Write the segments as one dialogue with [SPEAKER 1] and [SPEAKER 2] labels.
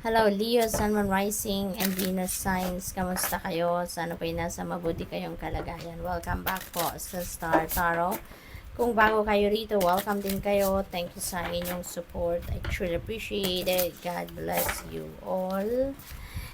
[SPEAKER 1] Hello, Leo, Sun, Moon, Rising, and Venus signs. Kamusta kayo? Sana po'y nasa mabuti kayong kalagayan. Welcome back po sa Star Tarot. Kung bago kayo rito, welcome din kayo. Thank you sa inyong support. I truly appreciate it. God bless you all.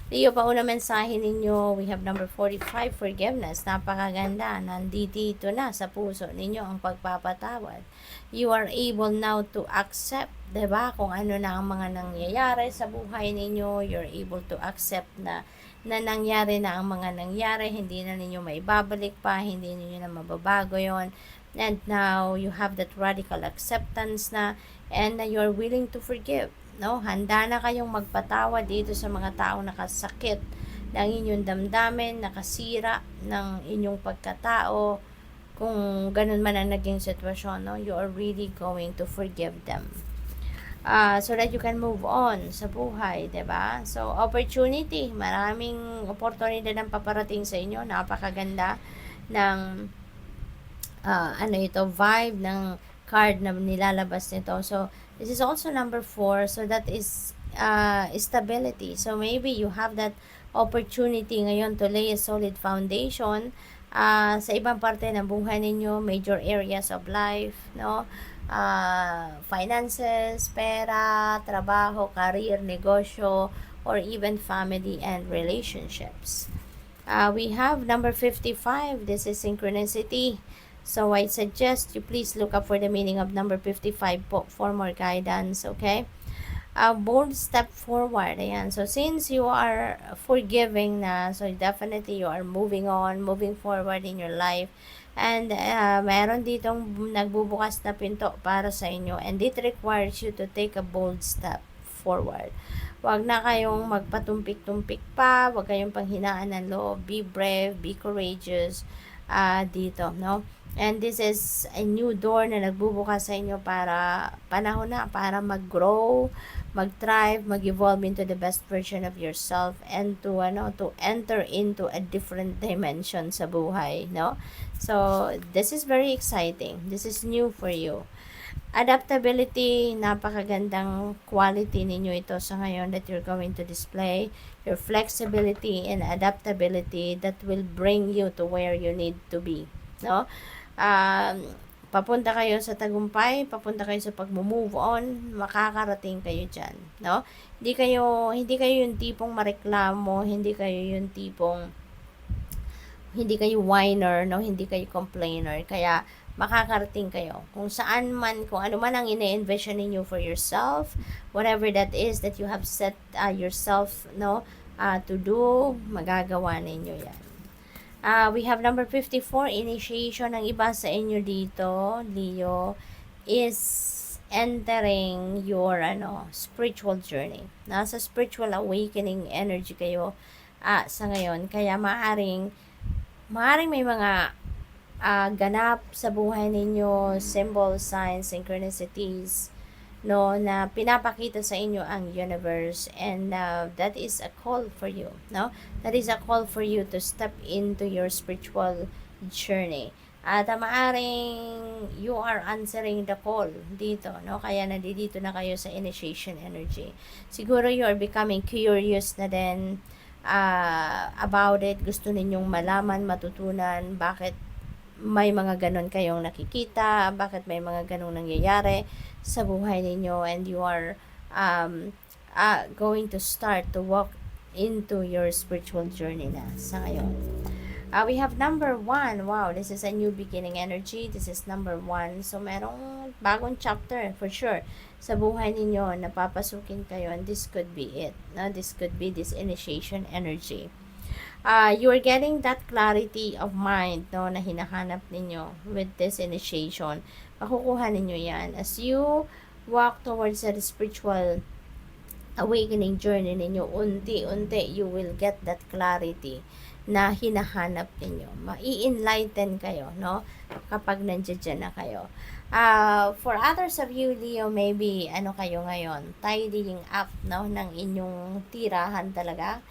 [SPEAKER 1] Leo, pauna mensahe ninyo, we have number 45, forgiveness. Napakaganda. Nandito na sa puso ninyo ang pagpapatawad. You are able now to accept, 'di ba? Kung ano na ang mga nangyayari sa buhay ninyo, you're able to accept na nangyari na ang mga nangyari, hindi na ninyo maibabalik pa, hindi ninyo na mababago 'yon. And now you have that radical acceptance na, and you're willing to forgive. No, handa na kayong magpatawad dito sa mga taong nakasakit ng inyong damdamin, nakasira ng inyong pagkatao. Kung ganun man ang naging sitwasyon, no, you are really going to forgive them. So that you can move on sa buhay, 'di ba? So, opportunity, maraming oportunidad ang paparating sa inyo. Napakaganda ng vibe ng card na nilalabas nito. So, this is also number 4. So, that is stability. So, maybe you have that opportunity ngayon to lay a solid foundation sa ibang parte ng buhay ninyo, major areas of life, no? Finances, pera, trabaho, career, negosyo, or even family and relationships. We have number 55. This is synchronicity. So, I suggest you please look up for the meaning of number 55 po for more guidance, okay? A bold step forward. Ayan. So, since you are forgiving na, so definitely you are moving on, moving forward in your life. And meron ditong nagbubukas na pinto para sa inyo. And it requires you to take a bold step forward. Huwag na kayong magpatumpik-tumpik pa. Huwag kayong panghinaan ng loob. Be brave, be courageous dito, no? And this is a new door na nagbubukas sa inyo para panahon na para mag-grow, mag-thrive, mag-evolve into the best version of yourself, and to enter into a different dimension sa buhay, no? So, this is very exciting. This is new for you. Adaptability, napakagandang quality ninyo ito sa ngayon that you're going to display. Your flexibility and adaptability that will bring you to where you need to be, no? Papunta kayo sa tagumpay, papunta kayo sa pag-move on, makakarating kayo diyan, no? Hindi kayo yung tipong mareklamo, hindi kayo whiner, no? Hindi kayo complainer. Kaya makakarating kayo kung saan man, kung ano man ang ine-envision ninyo for yourself, whatever that is that you have set yourself, no, to do, magagawa ninyo 'yan. We have number 54, initiation. Ng iba sa inyo dito, Leo, is entering your spiritual journey. Nasa spiritual awakening energy kayo sa ngayon. Kaya maaring may mga ganap sa buhay ninyo, symbols, signs, synchronicities, no, na pinapakita sa inyo ang universe, and that is a call for you, no? That is a call for you to step into your spiritual journey. At maaring you are answering the call dito, no? Kaya nandito na kayo sa initiation energy. Siguro you are becoming curious na din about it. Gusto ninyong malaman, matutunan bakit may mga ganon kayong nakikita, bakit may mga ganong nangyayari sa buhay ninyo, and you are going to start to walk into your spiritual journey na sa ngayon. We have number 1. Wow, this is a new beginning energy. This is number 1. So, merong bagong chapter for sure sa buhay ninyo na papasukin kayo, and this could be it. No? This could be this initiation energy. You are getting that clarity of mind, no, na hinahanap ninyo with this initiation. Makukuha ninyo yan as you walk towards the spiritual awakening journey ninyo. Unti-unti you will get that clarity na hinahanap ninyo. Mai-enlighten kayo, no, kapag nandiyan na kayo. For others of you, Leo, maybe kayo ngayon, tidying up, no, ng inyong tirahan talaga.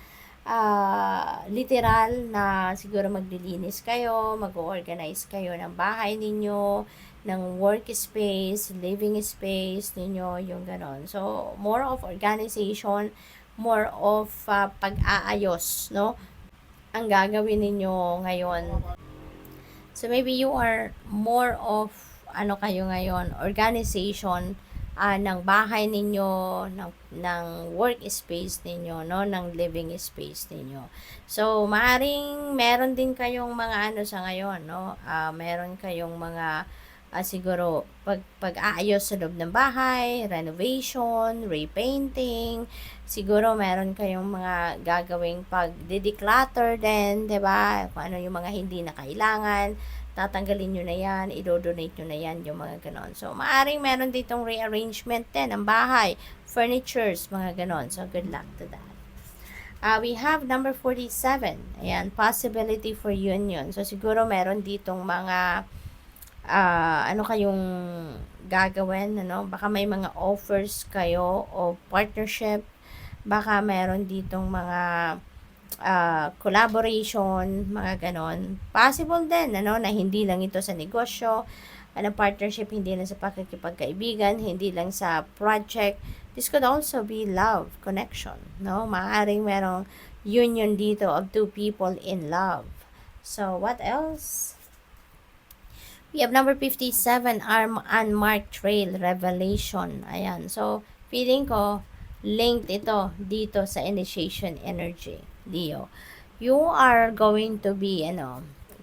[SPEAKER 1] Literal na siguro maglilinis kayo, mag-organize kayo ng bahay ninyo, ng workspace, living space ninyo, yung ganon. So, more of organization, more of pag-aayos, no? Ang gagawin ninyo ngayon. So maybe you are more of ano kayo ngayon, organization ng bahay ninyo, ng workspace ninyo, no, ng living space ninyo. So maaring meron din kayong mga ano sa ngayon, no? Meron kayong mga siguro pag-aayos sa loob ng bahay, renovation, repainting, siguro meron kayong mga gagawing pag-declutter din, 'di ba? Kung ano yung mga hindi na kailangan, tatanggalin nyo na yan, i-donate nyo na yan, yung mga ganon. So, maaring meron ditong rearrangement din ng bahay, furnitures, mga ganon. So, good luck to that. We have number 47. Ayan, possibility for union. So, siguro meron ditong mga ano kayong gagawin, ano? Baka may mga offers kayo o partnership. Baka meron ditong mga collaboration, mga ganon. Possible din, ano, na hindi lang ito sa negosyo, ano, partnership, hindi lang sa pakikipagkaibigan, hindi lang sa project. This could also be love, connection, no? Maaaring merong union dito of two people in love. So, what else? We have number 57, unmarked trail, revelation. Ayan. So, feeling ko, linked ito dito sa initiation energy, Leo. You are going to be,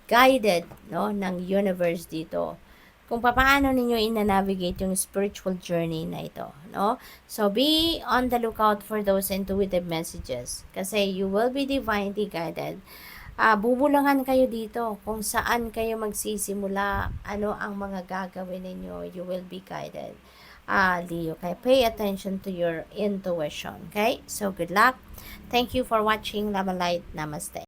[SPEAKER 1] guided, no, ng universe dito. Kung paano ninyo ina-navigate yung spiritual journey na ito, no? So, be on the lookout for those intuitive messages. Kasi you will be divinely guided. Bubulangan kayo dito kung saan kayo magsisimula, ano ang mga gagawin ninyo, you will be guided. Leo, kaya pay attention to your intuition, okay? So, good luck. Thank you for watching. Love and light. Namaste.